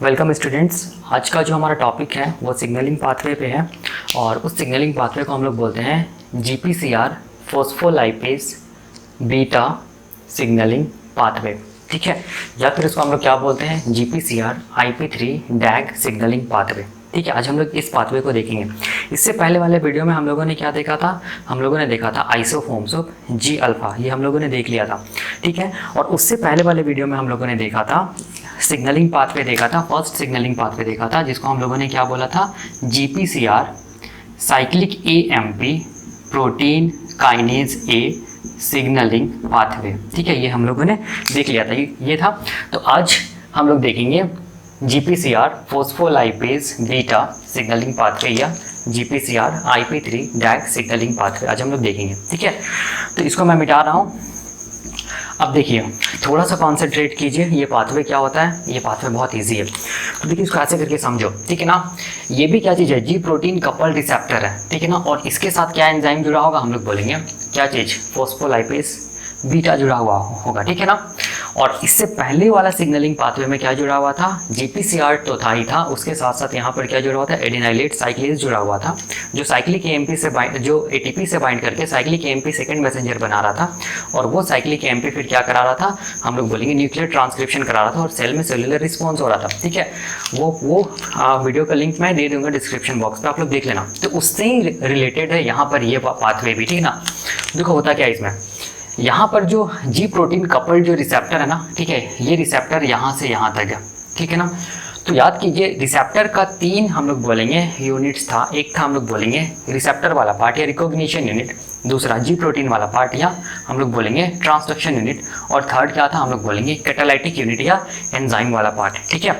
Welcome students. आज का जो हमारा टॉपिक है वो सिग्नलिंग पाथवे पे है और उस सिग्नलिंग पाथवे को हम लोग बोलते हैं GPCR phospholipase beta signalling pathway. ठीक है, या फिर इसको हम लोग क्या बोलते हैं जीपीसीआर IP3 डैग सिग्नलिंग पाथवे। ठीक है, आज हम लोग इस पाथवे को देखेंगे। इससे पहले वाले वीडियो में हम लोगों ने क्या देखा था, हम लोगों ने देखा था आइसोफॉर्म्स ऑफ जी अल्फा, ये हम लोगों ने देख लिया था। ठीक है, और उससे पहले वाले वीडियो में हम लोगों ने देखा था सिग्नलिंग पाथवे देखा था, फर्स्ट सिग्नलिंग पाथवे देखा था जिसको हम लोगों ने क्या बोला था GPCR cyclic AMP protein kinase A signalling pathway. ठीक है, ये हम लोगों ने देख लिया था, ये था। तो आज हम लोग देखेंगे GPCR phospholipase beta signalling pathway या जीपीसीआर IP3 डैग सिग्नलिंग पाथवे आज हम लोग देखेंगे। ठीक है, तो इसको मैं मिटा रहा हूँ। अब देखिए, थोड़ा सा कॉन्सेंट्रेट कीजिए, ये पाथवे क्या होता है, ये पाथवे बहुत इजी है। तो देखिए इसको ऐसे करके समझो। ठीक है ना, ये भी क्या चीज़ है, जी प्रोटीन कपल रिसेप्टर है। ठीक है ना, और इसके साथ क्या एंजाइम जुड़ा होगा, हम लोग बोलेंगे क्या चीज़, फॉस्फोलाइपेज बीटा जुड़ा हुआ होगा। ठीक है ना, और इससे पहले वाला सिग्नलिंग पाथवे में क्या जुड़ा हुआ था, जीपीसीआर तो था ही था, उसके साथ साथ यहाँ पर क्या जुड़ा हुआ था, एडिनाइलेट साइक्लेज जुड़ा हुआ था, जो साइक्लिक AMP से बाइंड, जो ATP से बाइंड करके साइक्लिक AMP सेकंड मैसेंजर बना रहा था। और वो साइक्लिक AMP फिर क्या करा रहा था, हम लोग बोलेंगे न्यूक्लियर ट्रांसक्रिप्शन करा रहा था और सेल में सेलुलर रिस्पॉन्स हो रहा था। ठीक है, वो वीडियो का लिंक मैं दे दूंगा डिस्क्रिप्शन बॉक्स पे, आप लोग देख लेना। तो उससे ही रिलेटेड है यहाँ पर ये पाथवे भी। ठीक है ना, देखो होता क्या है इसमें, यहाँ पर जो जी प्रोटीन कपल जो रिसेप्टर है ना, ठीक है, ये रिसेप्टर यहाँ से यहाँ तक है। ठीक है ना, तो याद कीजिए रिसेप्टर का 3 हम लोग बोलेंगे यूनिट्स था। एक था हम लोग बोलेंगे रिसेप्टर वाला पार्ट या रिकॉग्निशन यूनिट, दूसरा जी प्रोटीन वाला पार्ट या हम लोग बोलेंगे ट्रांसडक्शन यूनिट, और थर्ड क्या था, हम लोग बोलेंगे कैटालाइटिक यूनिट या एंजाइम वाला पार्ट। ठीक है,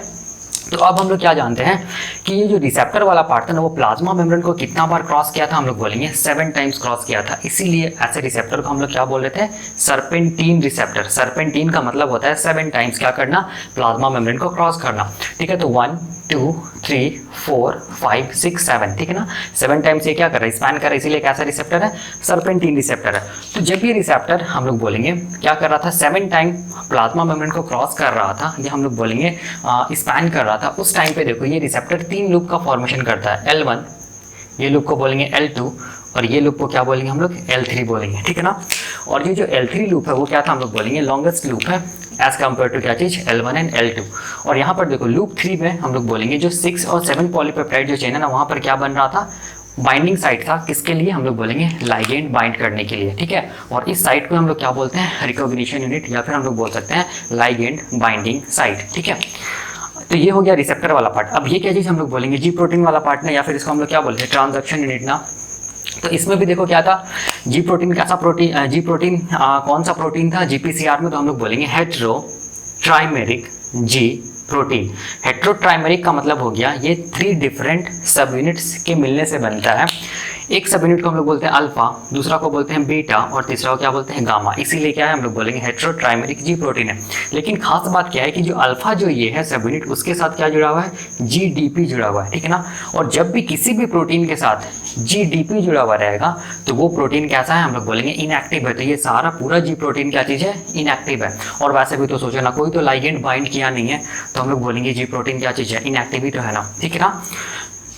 तो अब हम लोग क्या जानते हैं कि ये जो रिसेप्टर वाला पार्ट था ना, वो प्लाज्मा मेम्ब्रेन को कितना बार क्रॉस किया था, हम लोग बोलेंगे 7 टाइम्स क्रॉस किया था। इसीलिए ऐसे रिसेप्टर को हम लोग क्या बोल रहे थे, सरपेंटीन रिसेप्टर। सरपेंटीन का मतलब होता है 7 टाइम्स क्या करना, प्लाज्मा मेम्ब्रेन को क्रॉस करना। ठीक है, तो 1 2 3 4 5 6 7, ठीक है ना, 7 टाइम्स ये क्या कर रहा है, स्पैन कर रहा है, इसीलिए कैसा रिसेप्टर है, सरपेंटीन रिसेप्टर है। तो जब ये रिसेप्टर हम लोग बोलेंगे क्या कर रहा था, 7 टाइम प्लाज्मा मेम्ब्रेन को क्रॉस कर रहा था, ये हम लोग बोलेंगे स्पैन कर रहा था, उस टाइम पे देखो ये रिसेप्टर 3 लूप का फॉर्मेशन करता है, L1, ये लूप को बोलेंगे L2, और ये लूप को क्या बोलेंगे हम लोग, L3 बोलेंगे। ठीक है ना, और ये जो L3 लूप है वो क्या था, हम लोग बोलेंगे लॉन्गेस्ट लूप है एज कम्पेयर टू क्या चीज, L1 एंड L2। और यहाँ पर देखो लूप 3 में हम लोग बोलेंगे जो 6 और 7 पॉलीपेप्टाइड जो चेन है ना, वहाँ पर क्या बन रहा था, बाइंडिंग साइट था, किसके लिए, हम लोग बोलेंगे लाइगेंड बाइंड करने के लिए। ठीक है, और इस साइट को हम लोग क्या बोलते हैं, रिकॉग्निशन यूनिट, या फिर हम लोग बोल सकते हैं लाइगेंड बाइंडिंग साइट। ठीक है, तो ये हो गया रिसेप्टर वाला पार्ट। अब ये क्या चीज़ हम लोग बोलेंगे, जी प्रोटीन वाला पार्ट ना, या फिर इसको हम लोग क्या बोलते हैं, ट्रांसडक्शन यूनिट ना। तो इसमें भी देखो क्या था, जी प्रोटीन कैसा प्रोटीन, जी प्रोटीन कौन सा प्रोटीन था जीपीसीआर में, तो हम लोग बोलेंगे हेट्रो ट्राइमेरिक जी प्रोटीन। हेट्रो ट्राइमेरिक का मतलब हो गया ये 3 डिफरेंट सब यूनिट्स के मिलने से बनता है। एक सब यूनिट को हम लोग बोलते हैं अल्फा, दूसरा को बोलते हैं बीटा, और तीसरा को क्या बोलते हैं गामा। इसीलिए क्या है, हम लोग बोलेंगे हेट्रो ट्राइमेरिक जी प्रोटीन है। लेकिन खास बात क्या है कि जो अल्फा जो ये है सब यूनिट, उसके साथ क्या जुड़ा हुआ है, GDP जुड़ा हुआ है। ठीक है ना, और जब भी किसी भी प्रोटीन के साथ GDP जुड़ा हुआ रहेगा तो वो प्रोटीन कैसा है, हम लोग बोलेंगे इनएक्टिव है। तो ये सारा पूरा जी प्रोटीन क्या चीज़ है, इनएक्टिव है। और वैसे भी तो सोचो ना, कोई तो लाइगेंड बाइंड किया नहीं है, तो हम लोग बोलेंगे जी प्रोटीन क्या चीज़ है, इनएक्टिव ही तो है ना। ठीक है ना,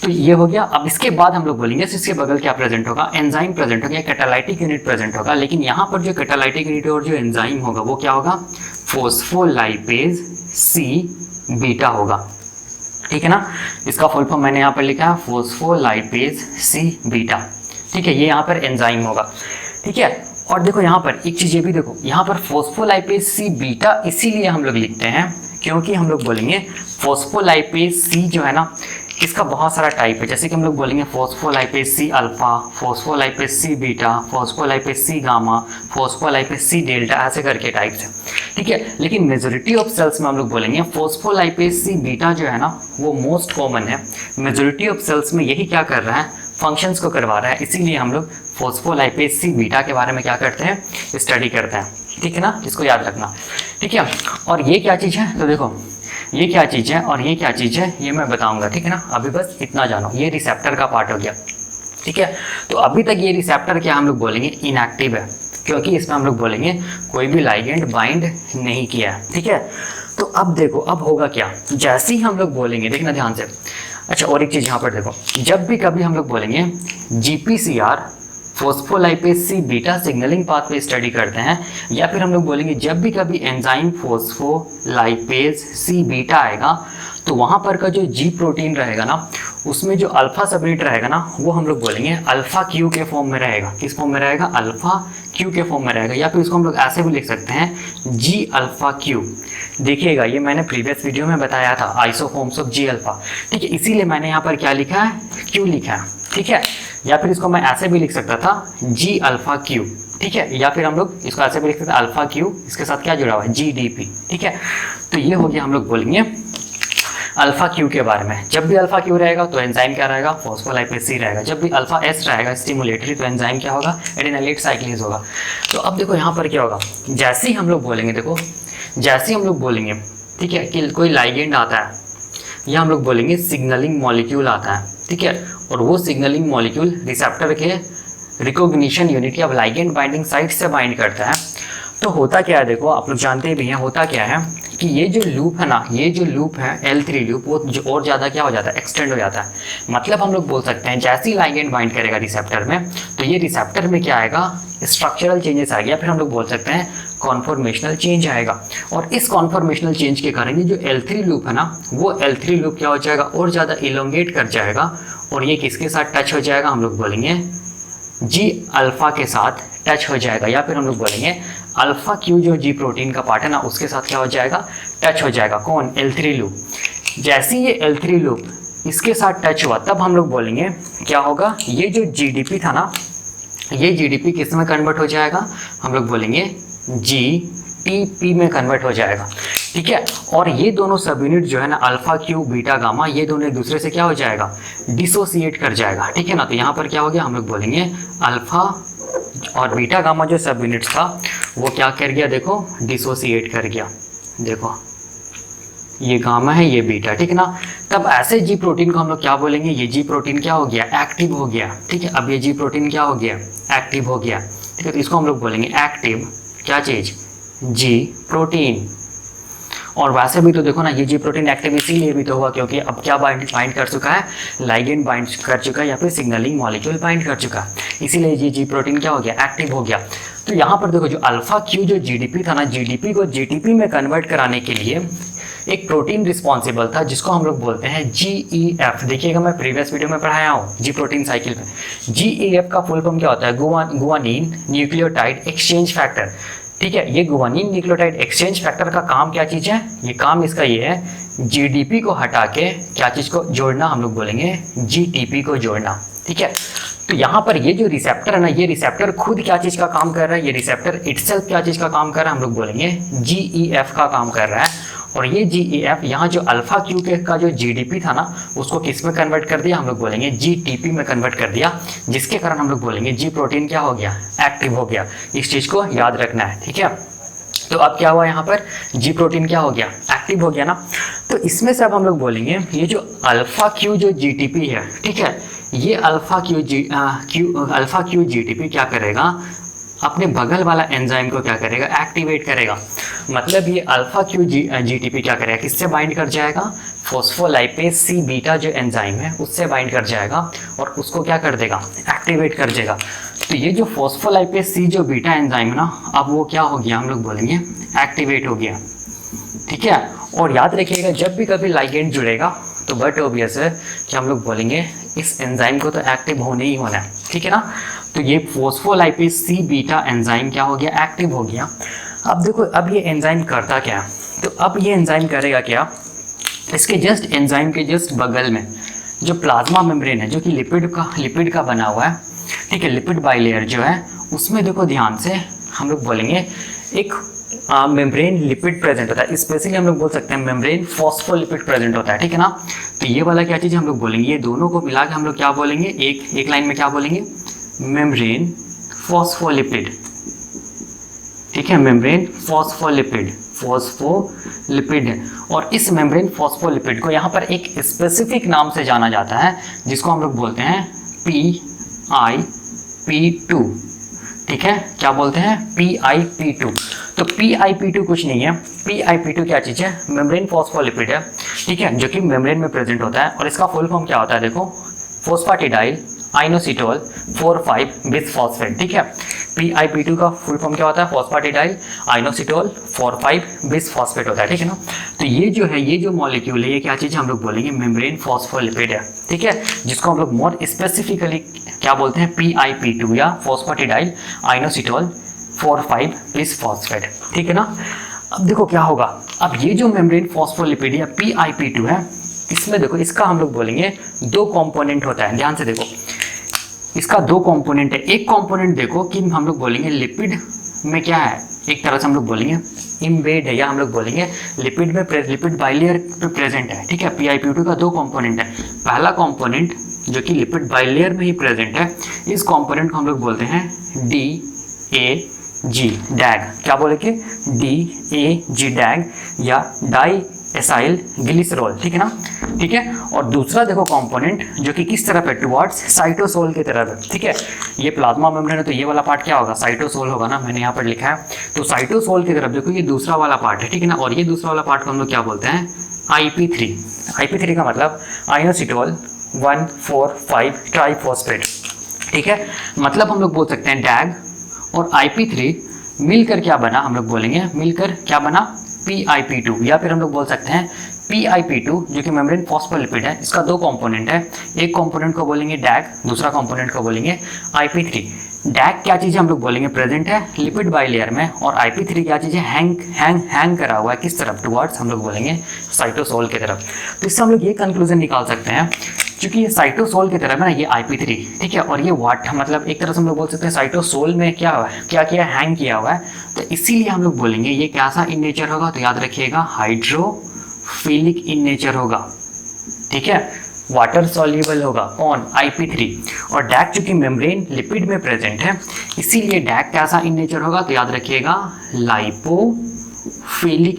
तो ये हो गया। अब इसके बाद हम लोग बोलेंगे इसके बगल क्या प्रेजेंट होगा, एंजाइम प्रेजेंट होगा, कैटालाइटिक यूनिट प्रेजेंट होगा। लेकिन यहाँ पर जो कैटालाइटिक यूनिट और जो एंजाइम होगा वो क्या होगा, फॉस्फोलाइपेज C बीटा होगा। ठीक है ना, इसका फुल फॉर्म मैंने यहाँ पर लिखा है फॉस्फोलाइपेज C बीटा। ठीक है, ये यहाँ पर एंजाइम होगा। ठीक है, और देखो यहाँ पर एक चीज़ ये भी देखो, यहाँ पर फॉस्फोलाइपेज C बीटा इसीलिए हम लोग लिखते हैं क्योंकि हम लोग बोलेंगे फॉस्फोलाइपेज C जो है ना, इसका बहुत सारा टाइप है। जैसे कि हम लोग बोलेंगे phospholipase C alpha, phospholipase C beta, phospholipase C gamma, phospholipase C delta, ऐसे करके टाइप्स हैं। ठीक है, लेकिन मेजोरिटी ऑफ सेल्स में हम लोग बोलेंगे फॉस्फोलाइपेज C बीटा जो है ना, वो मोस्ट कॉमन है। मेजोरिटी ऑफ सेल्स में यही क्या कर रहा है, फंक्शंस को करवा रहा है। इसीलिए हम लोग फॉस्फोलाइपेज C बीटा के बारे में क्या करते हैं, स्टडी करते हैं। ठीक है ना, इसको याद रखना। ठीक है, और ये क्या चीज़ है, तो देखो ये क्या चीज़ है और ये क्या चीज़ है, ये मैं बताऊंगा। ठीक है ना, अभी बस इतना जानो, ये रिसेप्टर का पार्ट हो गया। ठीक है, तो अभी तक ये रिसेप्टर क्या हम लोग बोलेंगे, इनएक्टिव है, क्योंकि इसमें हम लोग बोलेंगे कोई भी लाइगेंड बाइंड नहीं किया है। ठीक है, तो अब देखो अब होगा क्या, जैसे ही हम लोग बोलेंगे, देखना ध्यान से। अच्छा और एक चीज़ यहाँ पर देखो, जब भी कभी हम लोग बोलेंगे GPCR phospholipase C beta signalling pathway study करते हैं, या फिर हम लोग बोलेंगे जब भी कभी एंजाइम फोस्फोलाइपेज सी बीटा आएगा, तो वहाँ पर का जो जी प्रोटीन रहेगा ना, उसमें जो अल्फा सबयूनिट रहेगा ना, वो हम लोग बोलेंगे अल्फा क्यू के फॉर्म में रहेगा। किस फॉर्म में रहेगा? अल्फा क्यू के फॉर्म में रहेगा, या फिर इसको हम लोग ऐसे भी लिख सकते हैं जी अल्फा क्यू। देखिएगा ये मैंने प्रीवियस वीडियो में बताया था, आइसोफॉर्म्स ऑफ जी अल्फा, ठीक है, इसीलिए मैंने यहाँ पर क्या लिखा है? क्यू लिखा है, ठीक है। या फिर इसको मैं ऐसे भी लिख सकता था जी अल्फा क्यू, ठीक है, या फिर हम लोग इसको ऐसे भी लिख सकते हैं अल्फा क्यू, इसके साथ क्या जुड़ा हुआ है? GDP, ठीक है। तो ये हो गया, हम लोग बोलेंगे अल्फा क्यू के बारे में। जब भी अल्फा क्यू रहेगा तो एंजाइम क्या रहेगा? फोस्फोलाइपेज सी रहेगा। जब भी अल्फा एस रहेगा स्टिमुलेटरी, तो एंजाइम क्या होगा? एडिनाइलेट साइक्लेज होगा। तो अब देखो यहाँ पर क्या होगा, जैसे ही हम लोग बोलेंगे, देखो जैसे ही हम लोग बोलेंगे, ठीक है, कि कोई लाइगेंड आता है, या हम लोग बोलेंगे सिग्नलिंग मॉलिक्यूल आता है, ठीक है, और वो सिग्नलिंग मॉलिक्यूल रिसेप्टर के रिकॉग्निशन यूनिट या लाइगेंड बाइंडिंग साइट से बाइंड करता है, तो होता क्या है, देखो आप लोग जानते भी हैं, होता क्या है कि ये जो लूप है ना, ये जो लूप है L3 लूप, वो जो और ज़्यादा क्या हो जाता है? एक्सटेंड हो जाता है। मतलब हम लोग बोल सकते हैं जैसे ही लाइगेंड बाइंड करेगा रिसेप्टर में, तो ये रिसेप्टर में क्या आएगा? स्ट्रक्चरल चेंजेस आएगा, या फिर हम लोग बोल सकते हैं कॉन्फॉर्मेशनल चेंज आएगा। और इस कॉन्फॉर्मेशनल चेंज के कारण ये जो L3 लूप है ना, वो L3 लूप क्या हो जाएगा? और ज़्यादा इलोंगेट कर जाएगा, और ये किसके साथ टच हो जाएगा? हम लोग बोलेंगे जी अल्फा के साथ टच हो जाएगा, या फिर हम लोग बोलेंगे अल्फा क्यू जो जी प्रोटीन का पार्ट है ना, उसके साथ क्या हो जाएगा? टच हो जाएगा। कौन? L3 loop. जैसे ये L3 लूप इसके साथ टच हुआ, तब हम लोग बोलेंगे क्या होगा? ये जो GDP था ना, ये GDP किस में कन्वर्ट हो जाएगा? हम लोग बोलेंगे GTP में कन्वर्ट हो जाएगा, ठीक है। और ये दोनों सब यूनिट जो है ना, अल्फा क्यू बीटा गामा, ये दोनों एक दूसरे से क्या हो जाएगा? डिसोसिएट कर जाएगा, ठीक है ना। तो यहाँ पर क्या हो गया? हम लोग बोलेंगे अल्फा और बीटा गामा जो सब यूनिट था, वो क्या कर गया? देखो डिसोसिएट कर गया। देखो ये गामा है, ये बीटा, ठीक है ना। तब ऐसे जी प्रोटीन को हम लोग क्या बोलेंगे? ये जी प्रोटीन क्या हो गया? एक्टिव हो गया, ठीक है। अब ये जी प्रोटीन क्या हो गया? एक्टिव हो गया, ठीक है। तो इसको हम लोग बोलेंगे एक्टिव क्या चीज़? जी प्रोटीन। और वैसे भी तो देखो ना, ये जी प्रोटीन एक्टिव इसीलिए भी तो हुआ क्योंकि अब क्या बाइंड कर चुका है? लाइगेंड बाइंड कर चुका है, या फिर सिग्नलिंग मॉलिक्यूल बाइंड कर चुका है, इसीलिए ये जी प्रोटीन क्या हो गया? एक्टिव हो गया। तो यहाँ पर देखो, जो अल्फा क्यू जो GDP था ना, GDP को GTP में कन्वर्ट कराने के लिए एक प्रोटीन रिस्पॉन्सिबल था, जिसको हम लोग बोलते हैं GEF। देखिएगा मैं प्रीवियस वीडियो में पढ़ाया हूँ जी प्रोटीन साइकिल में। GEF का फुल फॉर्म क्या होता है? गुआनिन न्यूक्लियोटाइड एक्सचेंज फैक्टर, ठीक है। ये गुआनिन न्यूक्लियोटाइड एक्सचेंज फैक्टर का काम क्या चीज़ है? ये काम इसका ये है, GDP को हटा के क्या चीज़ को जोड़ना? हम लोग बोलेंगे GTP को जोड़ना, ठीक है। तो यहाँ पर ये जो रिसेप्टर है ना, ये रिसेप्टर खुद क्या चीज़ का काम कर रहा है? ये रिसेप्टर इटसेल्फ क्या चीज़ का काम कर रहा है? हम लोग बोलेंगे GEF का काम कर रहा है। और ये GEF यहाँ जो अल्फा क्यू के का जो GDP था ना, उसको किस में कन्वर्ट कर दिया? हम लोग बोलेंगे GTP में कन्वर्ट कर दिया, जिसके कारण हम लोग बोलेंगे जी प्रोटीन क्या हो गया? एक्टिव हो गया। इस चीज़ को याद रखना है, ठीक है। तो अब क्या हुआ यहाँ पर? जी प्रोटीन क्या हो गया? एक्टिव हो गया ना। तो इसमें से अब हम लोग बोलेंगे ये जो अल्फा क्यू जो GTP है, ठीक है, ये अल्फा क्यू GTP क्या करेगा? अपने बगल वाला एंजाइम को क्या करेगा? एक्टिवेट करेगा। मतलब ये अल्फा क्यू GTP क्या करेगा? किससे बाइंड कर जाएगा? फोस्फोलाइपेज सी बीटा जो एंजाइम है, उससे बाइंड कर जाएगा, और उसको क्या कर देगा? एक्टिवेट कर देगा। तो ये जो फोस्फोलाइपेज सी जो बीटा एंजाइम है ना, अब वो क्या हो गया? हम लोग बोलेंगे एक्टिवेट हो गया, ठीक है। और याद रखिएगा, जब भी कभी लाइगेंड जुड़ेगा तो बट ऑब्वियस है कि हम लोग बोलेंगे इस एंजाइम को तो एक्टिव होने ही होना है, ठीक है ना। तो ये फोस्फोलाइपेज सी बीटा एंजाइम क्या हो गया? एक्टिव हो गया। अब देखो, अब ये एंजाइम करता क्या? तो अब ये एंजाइम करेगा क्या? इसके जस्ट एंजाइम के जस्ट बगल में जो प्लाज्मा मेम्ब्रेन है, जो कि लिपिड का बना हुआ है, ठीक है, लिपिड बाइलेयर जो है, उसमें देखो ध्यान से, हम लोग बोलेंगे एक मेम्ब्रेन लिपिड प्रेजेंट होता है। स्पेशली हम लोग बोल सकते हैं मेम्ब्रेन फॉस्फोलिपिड प्रेजेंट होता है, ठीक है ना। तो ये वाला क्या चीज़ हम लोग बोलेंगे? ये दोनों को मिला के हम लोग क्या बोलेंगे? एक लाइन में क्या बोलेंगे? मेम्ब्रेन फॉस्फोलिपिड, ठीक है। मेम्ब्रेन फॉस्फोलिपिड है। और इस मेम्ब्रेन फॉस्फोलिपिड को यहाँ पर एक स्पेसिफिक नाम से जाना जाता है, जिसको हम लोग बोलते हैं PIP2, ठीक है, क्या बोलते हैं, PIP2। तो PIP2 कुछ नहीं है, PIP2 क्या चीज़ है, मेम्ब्रेन फॉस्फोलिपिड है, ठीक है, जो कि मेम्ब्रेन में प्रेजेंट होता है। और इसका फुल फॉर्म क्या होता है, देखो, फोस्फाटिडाइल आइनोसिटोल 4,5 बिसफॉस्फेट, ठीक है। PIP2 का फुल फॉर्म क्या होता है, फोस्फाटिडाइल आइनोसिटोल 4,5 बिसफॉस्फेट होता है, ठीक है ना। तो ये जो है, ये जो मॉलिक्यूल है, ये क्या चीज़ हम लोग बोलेंगे, मेम्ब्रेन फॉस्फोलिपिड है, ठीक है, जिसको हम लोग मोर स्पेसिफिकली क्या बोलते हैं, PIP2 या फोस्फाटिडाइल आइनोसिटोल 4,5 बिसफॉस्फेट, ठीक है ना। अब देखो क्या होगा, अब ये जो मेम्ब्रेन फॉस्फोलिपिड या PIP2 है, इसमें देखो, इसका हम लोग बोलेंगे दो कंपोनेंट होता है, ध्यान से देखो, इसका दो कंपोनेंट है। एक कंपोनेंट देखो कि हम लोग बोलेंगे लिपिड में क्या है, एक तरह से हम लोग बोलेंगे इम्बेड है, या हम लोग बोलेंगे लिपिड में, लिपिड बाइलेयर पे प्रेजेंट है, ठीक है। PIP2 का दो कंपोनेंट है। पहला कंपोनेंट जो कि लिपिड बाइलेयर में ही प्रेजेंट है, इस कंपोनेंट को हम लोग बोलते हैं DAG, डैग, क्या बोलेंगे, DAG डैग या डाई एसाइल ग्लिसरॉल, ठीक है ना, ठीक है। और दूसरा देखो कंपोनेंट जो कि किस तरफ है, टुवर्ड्स साइटोसोल की तरफ है, ठीक है। ये प्लाज्मा मेम्ब्रेन है, तो ये वाला पार्ट क्या होगा, साइटोसोल होगा ना, मैंने यहाँ पर लिखा है। तो साइटोसोल की तरफ देखो, ये दूसरा वाला पार्ट है, ठीक है ना। और ये दूसरा वाला पार्ट को हम लोग क्या बोलते हैं, IP3। IP3 का मतलब आइनोसिटोल 1,4,5 ट्राइफॉस्फेट, ठीक है। मतलब हम लोग बोल सकते हैं डैग और IP3 मिलकर क्या बना, हम लोग बोलेंगे मिलकर क्या बना, PIP2, या फिर हम लोग बोल सकते हैं PIP2 जो कि मेम्ब्रेन फॉस्फोलिपिड है। इसका दो कंपोनेंट है, एक कंपोनेंट को बोलेंगे डैग, दूसरा कंपोनेंट को बोलेंगे IP3। डैग क्या चीज़ है, हम लोग बोलेंगे प्रेजेंट है लिपिड बाइलेयर में, और IP3 क्या चीज़ है, हैंग करा हुआ है, किस तरफ, टुवर्ड्स हम लोग बोलेंगे साइटोसोल की तरफ। तो इससे हम लोग ये कंक्लूजन निकाल सकते हैं, क्योंकि ये साइटोसोल की तरफ है ना, ये IP3, ठीक है, और ये वाट, मतलब एक तरह से हम लोग बोल सकते हैं साइटोसोल में क्या हुआ है, क्या किया, हैंग किया हुआ है। तो इसीलिए हम लोग बोलेंगे ये कैसा इन नेचर होगा, तो याद रखिएगा हाइड्रोफिलिक इन नेचर होगा, ठीक है, वाटर सॉल्युबल होगा, कौन, IP3। और डैग चूंकि मेम्ब्रेन लिपिड में प्रेजेंट है, इसीलिए डैग कैसा इन नेचर होगा, तो याद रखिएगा लाइपोफिलिक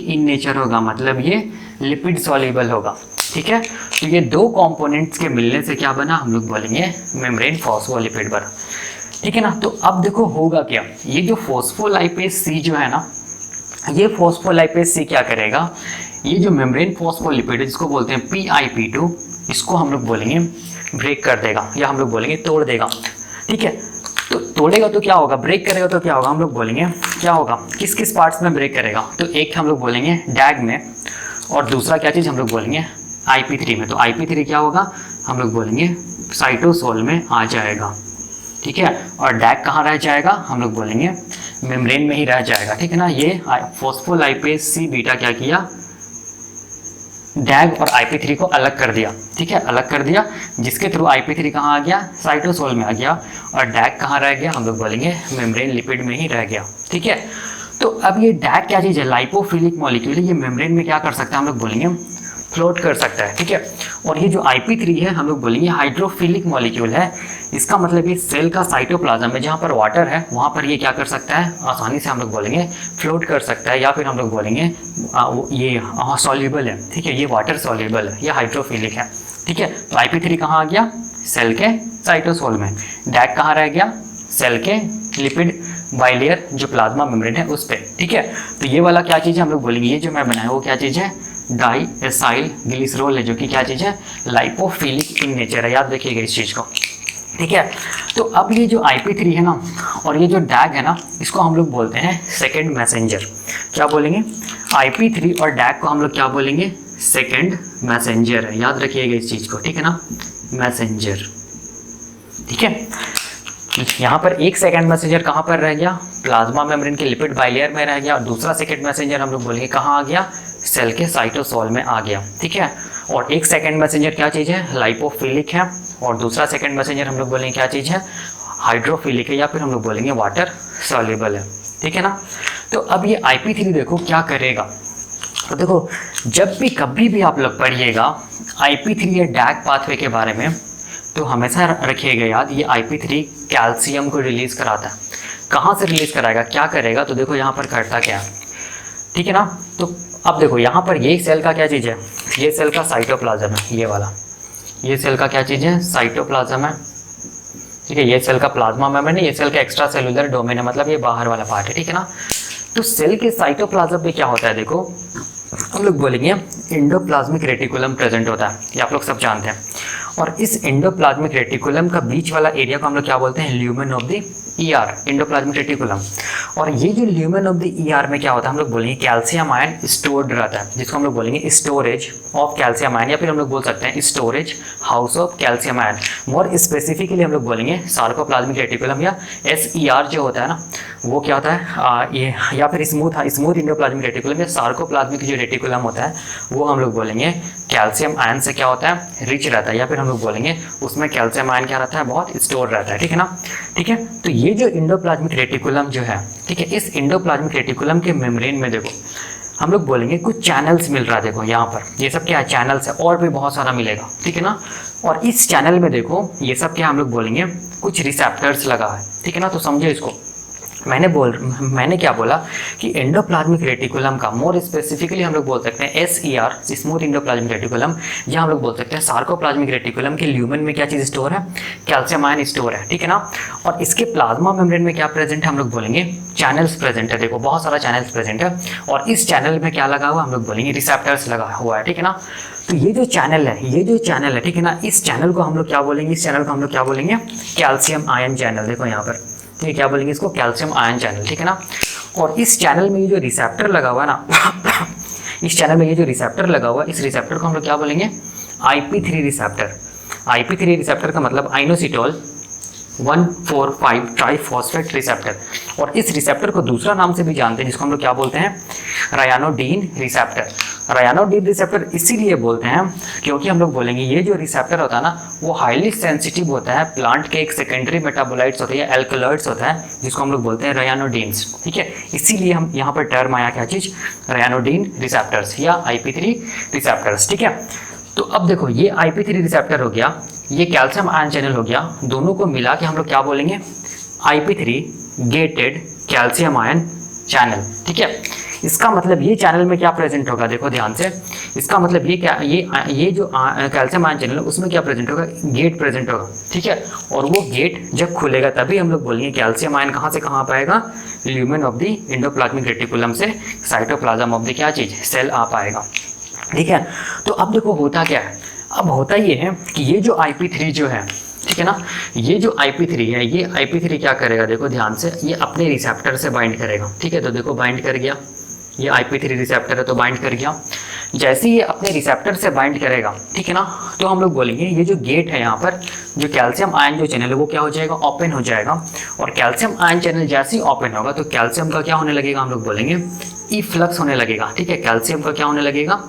इन नेचर होगा, मतलब ये लिपिड सॉल्युबल होगा, ठीक है। तो ये दो कंपोनेंट्स के मिलने से क्या बना, हम लोग बोलेंगे मेम्ब्रेन फॉस्फोलिपिड बना, ठीक है ना। तो अब देखो होगा क्या, ये जो फॉस्फोलाइपेज C जो है ना, ये फॉस्फोलाइपेज C क्या करेगा, ये जो मेम्ब्रेन फॉस्फोलिपिड है जिसको बोलते हैं PIP2, इसको हम लोग बोलेंगे ब्रेक कर देगा, या हम लोग बोलेंगे तोड़ देगा, ठीक है। तो तोड़ेगा तो क्या होगा, ब्रेक करेगा तो क्या होगा, हम लोग बोलेंगे क्या होगा, किस किस पार्ट्स में ब्रेक करेगा, तो एक हम लोग बोलेंगे डैग में, और दूसरा क्या चीज़ हम लोग बोलेंगे IP3 में। तो IP3 क्या होगा, हम लोग बोलेंगे साइटोसोल में आ जाएगा, ठीक है। और डैग कहाँ रह जाएगा, हम लोग बोलेंगे मेम्ब्रेन में ही रह जाएगा, ठीक है ना। ये फॉस्फोलाइपेज C बीटा क्या किया, डैग और IP3 को अलग कर दिया, ठीक है, अलग कर दिया, जिसके थ्रू IP3 कहाँ आ गया, साइटोसोल में आ गया, और डैग कहाँ रह गया, हम लोग बोलेंगे मेम्ब्रेन लिपिड में ही रह गया, ठीक है। तो अब ये डैग क्या चीज़ है, लाइपोफिलिक मॉलिक्यूल है, ये मेम्ब्रेन में क्या कर सकता है, हम लोग बोलेंगे फ्लोट कर सकता है, ठीक है। और ये जो IP3 है, हम लोग बोलेंगे हाइड्रोफिलिक मॉलिक्यूल है। इसका मतलब ये सेल का साइटोप्लाज्म है, जहाँ पर वाटर है वहाँ पर ये क्या कर सकता है, आसानी से हम लोग बोलेंगे फ्लोट कर सकता है, या फिर हम लोग बोलेंगे ये सॉल्युबल है, ठीक है, ये वाटर सॉल्युबल है, ये हाइड्रोफिलिक है, ठीक है। तो IP3 कहाँ आ गया, सेल के साइटोसोल में। डैग कहाँ रह गया, सेल के लिपिड बाइलेयर जो प्लाज्मा मेम्ब्रेन है उस पर, ठीक है। तो ये वाला क्या चीज़ है, हम लोग बोलेंगे ये जो मैं बनाया वो क्या चीज़ है, डाई एसाइल ग्लिसरॉल है, जो कि क्या चीज़ है, लाइपोफिलिक इन नेचर है, याद रखिएगा इस चीज़ को, ठीक है। तो अब ये जो IP3 है ना, और ये जो डैग है ना, इसको हम लोग बोलते हैं सेकेंड मैसेंजर। क्या बोलेंगे, IP3 और डैग को हम लोग क्या बोलेंगे, सेकेंड मैसेंजर है, याद रखिएगा इस चीज़ को, ठीक है ना, मैसेंजर, ठीक है। यहाँ पर एक सेकंड मैसेंजर कहाँ पर रह गया, प्लाज्मा मेम्ब्रेन के लिपिड बाइलेयर में रह गया, और दूसरा सेकंड मैसेंजर हम लोग बोलेंगे कहाँ आ गया, सेल के साइटोसोल में आ गया, ठीक है। और एक सेकंड मैसेंजर क्या चीज़ है, लाइपोफिलिक है, और दूसरा सेकंड मैसेंजर हम लोग बोलेंगे क्या चीज़ है, हाइड्रोफिलिक है, या फिर हम लोग बोलेंगे वाटर सॉल्युबल है, ठीक है ना। तो अब ये IP3 देखो क्या करेगा, तो देखो जब भी कभी भी आप लोग पढ़िएगा IP3 या डैग पाथवे के बारे में, तो हमेशा रखिएगा याद, ये IP3 कैल्शियम को रिलीज कराता है। कहाँ से रिलीज कराएगा, क्या करेगा, तो देखो यहाँ पर करता क्या है, ठीक है ना। तो अब देखो यहाँ पर ये सेल का क्या चीज़ है, ये सेल का साइटोप्लाज्म है, ये वाला, ये सेल का क्या चीज़ है, साइटोप्लाज्म है, ठीक है। ये सेल का प्लाज्मा मेम्ब्रेन है, ये सेल का एक्स्ट्रा सेलुलर डोमेन है, मतलब ये बाहर वाला पार्ट है, ठीक है ना। तो सेल के साइटोप्लाज्म में क्या होता है, देखो हम लोग बोलेंगे एंडोप्लाज्मिक रेटिकुलम प्रेजेंट होता है, ये आप लोग सब जानते हैं। और इस एंडोप्लाज्मिक रेटिकुलम का बीच वाला एरिया को हम लोग क्या बोलते हैं, lumen of the ER, endoplasmic reticulum. और ये जो ल्यूमेन ऑफ द ईआर में क्या होता है, हम लोग बोलेंगे कैल्शियम आयन स्टोर्ड रहता है, जिसको हम लोग बोलेंगे स्टोरेज ऑफ कैल्शियम आयन, या फिर हम लोग बोल सकते हैं storage house of calcium ion. More specifically हम लोग बोलेंगे सार्कोप्लाज्मिक रेटिकुलम या SER जो होता है ना, वो क्या होता है ये, या फिर स्मूथ एंडोप्लाज्मिक रेटिकुलम या सार्कोप्लाज्मिक जो रेटिकुलम होता है वो हम लोग बोलेंगे कैल्शियम आयन से क्या होता है, रिच रहता है, या फिर हम लोग बोलेंगे उसमें कैल्शियम आयन क्या रहता है, बहुत स्टोर रहता है, ठीक है ना। ठीक है, तो ये जो एंडोप्लाज्मिक रेटिकुलम जो है, ठीक है, इस एंडोप्लाज्मिक रेटिकुलम के मेम्ब्रेन में देखो हम लोग बोलेंगे कुछ चैनल्स मिल रहा है, देखो यहाँ पर ये सब क्या है, चैनल्स है, और भी बहुत सारा मिलेगा, ठीक है ना। और इस चैनल में देखो ये सब क्या हम लोग बोलेंगे कुछ रिसेप्टर्स लगा है, ठीक है ना। तो समझो इसको, मैंने क्या बोला कि एंडोप्लाज्मिक रेटिकुलम का मोर स्पेसिफिकली हम लोग बोल सकते हैं SER, स्मूथ एंडोप्लाज्मिक रेटिकुलम, या हम लोग बोल सकते हैं सार्कोप्लाज्मिक रेटिकुलम के ल्यूमेन में क्या चीज़ स्टोर है, कैल्शियम आयन स्टोर है, ठीक है ना। और इसके प्लाज्मा मेम्ब्रेन में क्या प्रेजेंट है, हम लोग बोलेंगे चैनल्स प्रेजेंट है, देखो बहुत सारा चैनल्स प्रेजेंट है। और इस चैनल में क्या लगा हुआ, हम लोग बोलेंगे रिसेप्टर्स लगा हुआ है, ठीक है ना। तो ये जो चैनल है, ठीक है ना, इस चैनल को हम लोग क्या बोलेंगे, इस चैनल को हम लोग क्या बोलेंगे, कैल्शियम आयन चैनल, देखो यहाँ पर, ठीक है, क्या बोलेंगे इसको, कैल्शियम आयन चैनल, ठीक है ना। और इस चैनल में ये जो रिसेप्टर लगा हुआ है ना इस चैनल में ये जो रिसेप्टर लगा हुआ है, इस रिसेप्टर को हम लोग क्या बोलेंगे, IP3 रिसेप्टर। IP3 रिसेप्टर का मतलब आइनोसिटोल 1,4,5 ट्राइफॉस्फेट रिसेप्टर। और इस रिसेप्टर को दूसरा नाम से भी जानते हैं, जिसको हम लोग क्या बोलते हैं, रायानोडीन रिसेप्टर। रायानोडीन रिसेप्टर इसीलिए बोलते हैं क्योंकि हम लोग बोलेंगे ये जो रिसेप्टर होता है ना, वो हाईली सेंसिटिव होता है प्लांट के एक सेकेंडरी मेटाबोलाइट्स होते हैं, एल्कलॉइड्स होता है, जिसको हम लोग बोलते हैं रायानोडीन्स, ठीक है। इसीलिए हम यहाँ पर टर्म आया क्या चीज़, रायानोडीन रिसेप्टर्स या IP3 रिसेप्टर्स, ठीक है। तो अब देखो ये IP3 रिसेप्टर हो गया, ये कैल्शियम आयन चैनल हो गया, दोनों को मिला के हम लोग क्या बोलेंगे, IP3 gated calcium ion channel, ठीक है। इसका मतलब ये चैनल में क्या प्रेजेंट होगा, देखो ध्यान से, इसका मतलब ये क्या, ये जो कैल्शियम आयन चैनल है उसमें क्या प्रेजेंट होगा, गेट प्रेजेंट होगा, ठीक है। और वो गेट जब खुलेगा तभी हम लोग बोलेंगे कैल्शियम आयन कहाँ से कहाँ पाएगा, lumen of the endoplasmic reticulum से साइटोप्लाज्म ऑफ द क्या चीज़, सेल आ पाएगा, ठीक है। तो अब देखो होता क्या है, अब होता ये है कि ये जो IP3 जो है, ठीक है ना, ये जो IP3 है, ये IP3 क्या करेगा, देखो ध्यान से, ये अपने रिसेप्टर से बाइंड करेगा, ठीक है। तो देखो बाइंड कर गया, ये IP3 रिसेप्टर है तो बाइंड कर गया। जैसे ये अपने रिसेप्टर से बाइंड करेगा, ठीक है ना, तो हम लोग बोलेंगे ये जो गेट है यहाँ पर, जो कैल्शियम आयन जो चैनल है वो क्या हो जाएगा, ओपन हो जाएगा। और कैल्शियम आयन चैनल जैसे ही ओपन होगा तो कैल्शियम का क्या होने लगेगा, हम लोग बोलेंगे इफ्लक्स होने लगेगा, ठीक है। कैल्शियम का क्या होने लगेगा,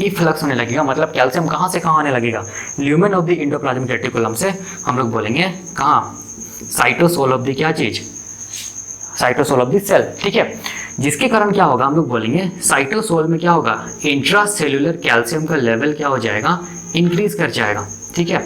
इफ्लक्स होने लगेगा, मतलब कैल्शियम कहाँ से कहाँ आने लगेगा, lumen of the endoplasmic reticulum से हम लोग बोलेंगे कहाँ, साइटोसोल ऑफ द क्या चीज़, साइटोसोल ऑफ द सेल, ठीक है। जिसके कारण क्या होगा, हम लोग बोलेंगे साइटोसोल में क्या होगा, इंट्रासेल्युलर कैल्शियम का लेवल क्या हो जाएगा, इंक्रीज कर जाएगा, ठीक है।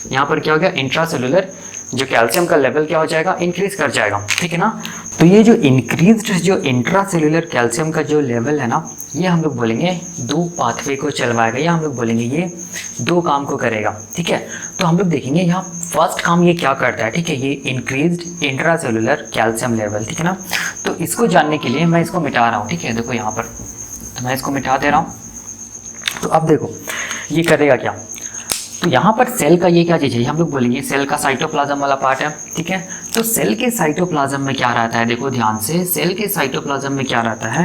यहाँ पर क्या हो गया, इंट्रासेल्युलर जो कैल्शियम का लेवल क्या हो जाएगा, इंक्रीज कर जाएगा, ठीक है ना। तो ये जो इंक्रीज्ड जो इंट्रासेल्युलर कैल्शियम का जो लेवल है ना, ये हम लोग बोलेंगे दो पाथवे को चलवाएगा, या हम लोग बोलेंगे ये दो काम को करेगा, ठीक है। तो हम लोग देखेंगे यहाँ फर्स्ट काम ये क्या करता है, ठीक है, ये इंक्रीज्ड इंट्रासेल्युलर कैल्शियम लेवल, ठीक है ना। तो इसको जानने के लिए मैं इसको मिटा रहा हूँ, ठीक है, देखो यहाँ पर तो मैं इसको मिटा दे रहा हूँ। तो अब देखो ये करेगा क्या, तो यहाँ पर सेल का ये क्या चीज़ है, हम लोग बोलेंगे सेल का साइटोप्लाज्म वाला पार्ट है, ठीक है। तो सेल के साइटोप्लाज्म में क्या रहता है, देखो ध्यान से, सेल के साइटोप्लाज्म में क्या रहता है,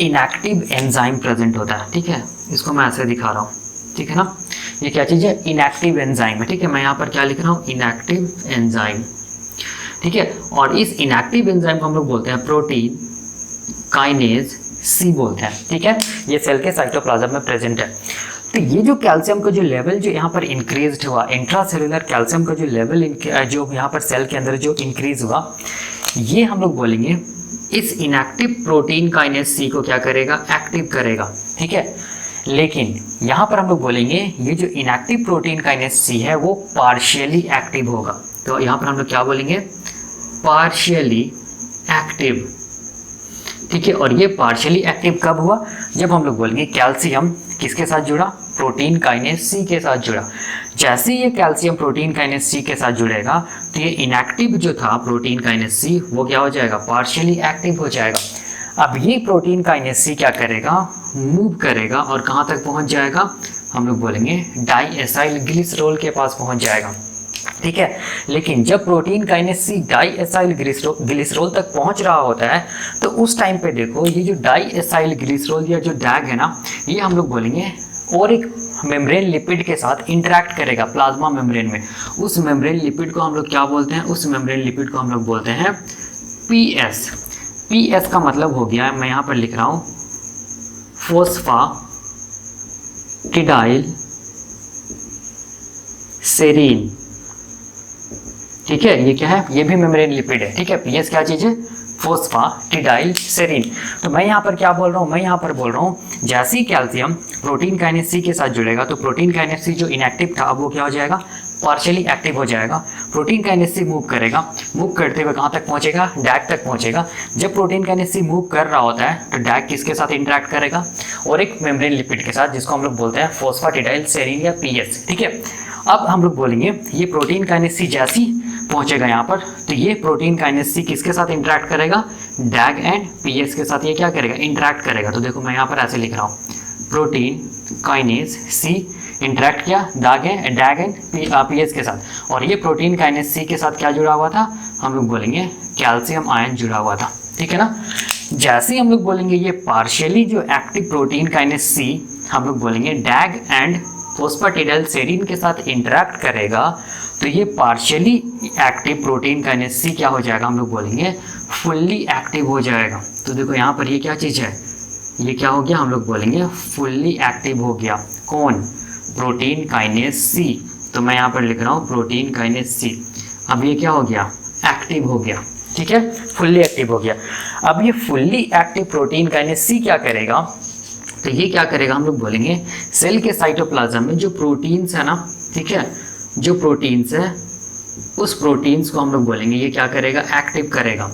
इनएक्टिव एंजाइम प्रेजेंट होता है, ठीक है। इसको मैं ऐसे दिखा रहा हूँ, ठीक है ना, ये क्या चीज़ है, इनएक्टिव एंजाइम है, ठीक है। मैं यहाँ पर क्या लिख रहा हूँ, इनएक्टिव एंजाइम, ठीक है। और इस इनएक्टिव एंजाइम को हम लोग बोलते हैं प्रोटीन काइनेज C बोलते हैं, ठीक है। ये सेल के साइटोप्लाज्म में प्रेजेंट है। तो ये जो कैल्शियम का जो लेवल जो यहाँ पर इंक्रीज हुआ, इंट्रासेलुलर कैल्शियम का जो लेवल जो यहाँ पर सेल के अंदर जो इंक्रीज हुआ, ये हम लोग बोलेंगे इस इनएक्टिव प्रोटीन काइनेज C को क्या करेगा, एक्टिव करेगा, ठीक है। लेकिन यहाँ पर हम लोग बोलेंगे ये जो इनएक्टिव प्रोटीन काइनेज C है वो पार्शियली एक्टिव होगा। तो यहाँ पर हम लोग क्या बोलेंगे, पार्शियली एक्टिव, ठीक है। और ये पार्शियली एक्टिव कब हुआ, जब हम लोग बोलेंगे कैल्शियम किसके साथ जुड़ा, प्रोटीन काइनेज C के साथ जुड़ा। जैसे ये कैल्शियम प्रोटीन काइनेस सी के साथ जुड़ेगा तो ये इनएक्टिव जो था प्रोटीन काइनेस सी वो क्या हो जाएगा, पार्शियली एक्टिव हो जाएगा। अब ये प्रोटीन काइनेस सी क्या करेगा, मूव करेगा और कहाँ तक पहुँच जाएगा, हम लोग बोलेंगे डाइएसाइल ग्लिसरॉल के पास पहुँच जाएगा। ठीक है, लेकिन जब प्रोटीन काइनेस सी डाइएसाइल ग्लिसरॉल तक पहुंच रहा होता है तो उस टाइम पे देखो ये जो डाइएसाइल ग्लिसरॉल या जो डैग है ना, ये हम लोग बोलेंगे और एक मेम्ब्रेन लिपिड के साथ इंटरेक्ट करेगा प्लाज्मा मेम्ब्रेन में। उस मेम्ब्रेन लिपिड को हम लोग क्या बोलते हैं, उस मेम्ब्रेन लिपिड को हम लोग बोलते हैं पीएस। पीएस का मतलब हो गया, मैं यहाँ पर लिख रहा हूँ फोस्फाटिडाइल सेरीन। ठीक है, ये क्या है, ये भी मेम्ब्रेन लिपिड है। ठीक है, पीएस क्या चीज़ है, फोस्फाटिडाइल सेरीन। तो मैं यहाँ पर क्या बोल रहा हूँ, मैं यहाँ पर बोल रहा हूँ जैसे ही कैल्शियम प्रोटीन काइनेस सी के साथ जुड़ेगा तो प्रोटीन काइनेस सी जो इनएक्टिव था अब वो क्या हो जाएगा, पार्शियली एक्टिव हो जाएगा। प्रोटीन काइनेस सी मूव करेगा, मूव करते हुए कहाँ तक पहुँचेगा, डैग तक पहुँचेगा। जब प्रोटीन काइनेस सी मूव कर रहा होता है तो डैग किसके साथ इंटरेक्ट करेगा, और एक मेम्ब्रेन लिपिड के साथ जिसको हम लोग बोलते हैं फोस्फाटिडाइल सेरीन या पीएस। ठीक है, अब हम लोग बोलेंगे ये प्रोटीन काइनेस सी जैसी पहुंचेगा यहाँ पर तो ये प्रोटीन काइनेस सी किसके साथ इंटरेक्ट करेगा, डैग एंड पीएस के साथ ये क्या करेगा, इंटरेक्ट करेगा। तो देखो मैं यहाँ पर ऐसे लिख रहा हूँ, प्रोटीन काइनेस सी इंटरेक्ट किया डैग एंड पीएस के साथ, और ये प्रोटीन काइनेस सी के साथ क्या जुड़ा हुआ था, हम लोग बोलेंगे कैल्शियम आयन जुड़ा हुआ था। ठीक है ना, जैसे ही हम लोग बोलेंगे ये पार्शियली जो एक्टिव प्रोटीन काइनेस सी हम लोग बोलेंगे डैग एंड फोस्फाटिडाइल सेरीन के साथ इंटरेक्ट करेगा तो ये पार्शियली एक्टिव प्रोटीन काइनेस सी क्या हो जाएगा, हम लोग बोलेंगे फुल्ली एक्टिव हो जाएगा। तो देखो यहाँ पर ये क्या चीज़ है, ये क्या हो गया, हम लोग बोलेंगे फुल्ली एक्टिव हो गया। कौन, प्रोटीन काइनेस सी। तो मैं यहाँ पर लिख रहा हूँ प्रोटीन काइनेस सी, अब ये क्या हो गया, एक्टिव हो गया। ठीक है, फुल्ली एक्टिव हो गया। अब ये फुल्ली एक्टिव प्रोटीन काइनेस सी क्या करेगा, तो ये क्या करेगा, हम लोग बोलेंगे सेल के साइटोप्लाज्म में जो प्रोटीन्स है ना, ठीक है, जो प्रोटीन्स है उस प्रोटीन्स को हम लोग बोलेंगे ये क्या करेगा, एक्टिव करेगा।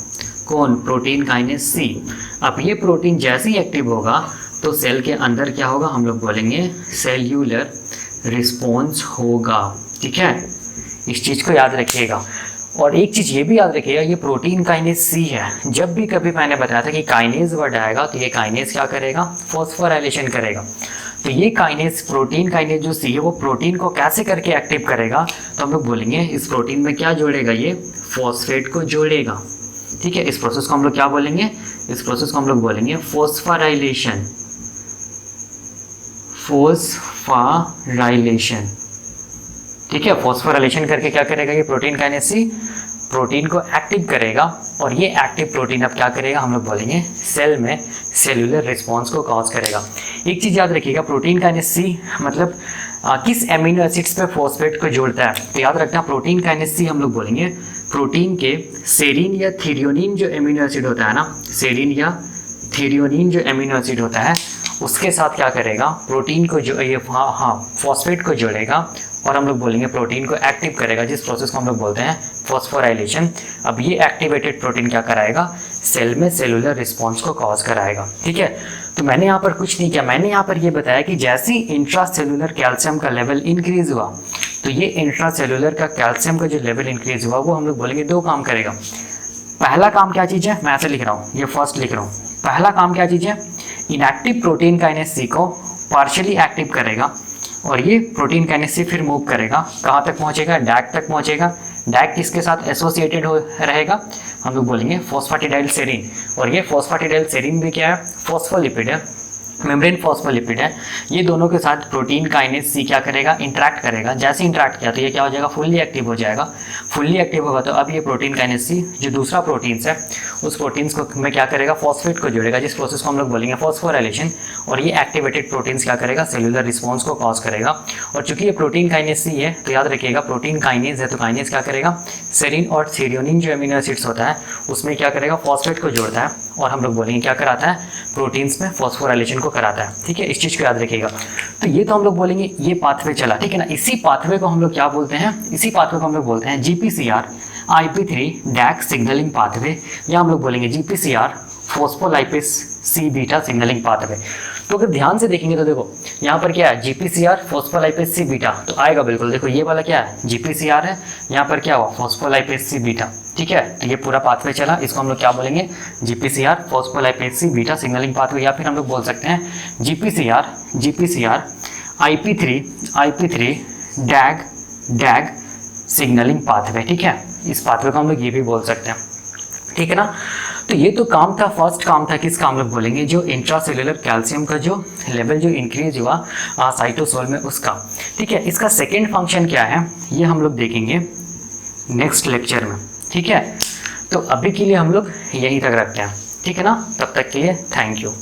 कौन, प्रोटीन काइनेस सी। अब ये प्रोटीन जैसे ही एक्टिव होगा तो सेल के अंदर क्या होगा, हम लोग बोलेंगे सेल्यूलर रिस्पॉन्स होगा। ठीक है, इस चीज़ को याद रखिएगा। और एक चीज़ ये भी याद रखिएगा, ये प्रोटीन काइनेस सी है। जब भी कभी मैंने बताया था कि काइनेज वर्ड आएगा तो ये काइनेज क्या करेगा, फॉस्फोराइलेशन करेगा। तो ये काइनेज, प्रोटीन काइनेज जो सी है वो प्रोटीन को कैसे करके एक्टिव करेगा, तो हम लोग बोलेंगे इस प्रोटीन में क्या जोड़ेगा, ये फॉस्फेट को जोड़ेगा। ठीक है, इस प्रोसेस को हम लोग क्या बोलेंगे, इस प्रोसेस को हम लोग बोलेंगे फॉस्फोराइलेशन। फॉस्फोराइलेशन, ठीक है, फॉस्फोराइलेशन करके क्या करेगा, ये प्रोटीन काइनेस सी प्रोटीन को एक्टिव करेगा, और ये एक्टिव प्रोटीन अब क्या करेगा, हम लोग बोलेंगे सेल में सेलुलर रिस्पॉन्स को कॉज करेगा। एक चीज़ याद रखिएगा, प्रोटीन काइनेस सी मतलब किस एमिनो एसिड्स पे फॉस्फेट को जोड़ता है, तो याद रखना प्रोटीन काइनेस सी हम लोग बोलेंगे प्रोटीन के सेरीन या थ्रियोनिन जो एमिनो एसिड होता है ना, सेरीन या थ्रियोनिन जो एमिनो एसिड होता है उसके साथ क्या करेगा, प्रोटीन को जो ये फॉस्फेट को जोड़ेगा और हम लोग बोलेंगे प्रोटीन को एक्टिव करेगा, जिस प्रोसेस को हम लोग बोलते हैं फॉस्फोराइलेशन। अब ये एक्टिवेटेड प्रोटीन क्या कराएगा, सेल में सेलुलर रिस्पॉन्स को कॉज कराएगा। ठीक है, तो मैंने यहाँ पर कुछ नहीं किया, मैंने यहाँ पर ये बताया कि जैसे ही इंट्रासेलुलर कैल्शियम का लेवल इंक्रीज हुआ तो ये इंट्रासेलुलर का कैल्शियम का जो लेवल इंक्रीज हुआ वो हम लोग बोलेंगे दो काम करेगा। पहला काम क्या चीज़ है, मैं ऐसे लिख रहा हूँ, ये फर्स्ट लिख रहा हूँ, पहला काम क्या चीज़ है, इनएक्टिव प्रोटीन काइनेस सी को पार्शियली एक्टिव करेगा, और ये प्रोटीन काइनेस सी फिर मूव करेगा, कहाँ तक पहुँचेगा, डैग तक पहुँचेगा। डैग किसके साथ एसोसिएटेड हो रहेगा, हम लोग बोलेंगे फॉस्फेटिडाइल सेरीन, और ये फॉस्फेटिडाइल सेरीन भी क्या है, फॉस्फोलिपिड है, मेम्ब्रेन फॉस्फोलिपिड है। ये दोनों के साथ प्रोटीन काइनेस सी क्या करेगा, इंटरेक्ट करेगा। जैसे इंटरेक्ट किया तो ये क्या हो जाएगा, फुल्ली एक्टिव हो जाएगा। फुल्ली एक्टिव होगा तो अब ये प्रोटीन काइनेस सी जो दूसरा प्रोटीन्स है उस प्रोटीन्स को में क्या करेगा, फॉस्फेट को जोड़ेगा, जिस प्रोसेस को हम लोग बोलेंगे फॉस्फोराइलेशन, और ये एक्टिवेटेड प्रोटीन्स क्या करेगा, सेलुलर रिस्पॉन्स को कॉज करेगा। और चूंकि ये प्रोटीन काइनेस सी है तो याद रखिएगा प्रोटीन काइनेज है तो काइनेज क्या करेगा, सेरीन और थ्रियोनिन जो एमिनो एसिड्स होता है उसमें क्या करेगा, फॉस्फेट को जोड़ता है, और हम लोग बोलेंगे क्या कराता है, प्रोटीन्स में फॉस्फोराइलेशन को कराता है। ठीक है, इस चीज़ को याद रखिएगा। तो ये तो हम लोग बोलेंगे ये पाथवे चला, ठीक है ना। इसी पाथवे को हम लोग क्या बोलते हैं, इसी पाथवे को हम लोग बोलते हैं GPCR IP3 डैग सिग्नलिंग पाथवे, या हम लोग बोलेंगे GPCR phospholipase C beta signalling pathway. तो अगर ध्यान से देखेंगे तो देखो यहाँ पर क्या है, GPCR फॉस्फोलाइपेज सी बीटा, तो आएगा बिल्कुल। देखो ये वाला क्या है, GPCR है, यहाँ पर क्या हुआ, फॉस्फोलाइपेज सी बीटा, ठीक है। तो ये पूरा पाथवे चला, इसको हम लोग क्या बोलेंगे, GPCR phospholipase C beta signalling pathway, या फिर हम लोग बोल सकते हैं GPCR IP3 डैग सिग्नलिंग पाथवे, ठीक है। इस पाथवे को हम लोग ये भी बोल सकते हैं, ठीक है ना। तो ये तो काम था, फर्स्ट काम था, किसका हम लोग बोलेंगे, जो इंट्रासेल्युलर कैल्शियम का जो लेवल जो इंक्रीज हुआ साइटोसोल में उसका, ठीक है। इसका सेकेंड फंक्शन क्या है ये हम लोग देखेंगे नेक्स्ट लेक्चर में, ठीक है। तो अभी के लिए हम लोग यहीं तक रखते हैं, ठीक है ना। तब तक के लिए थैंक यू।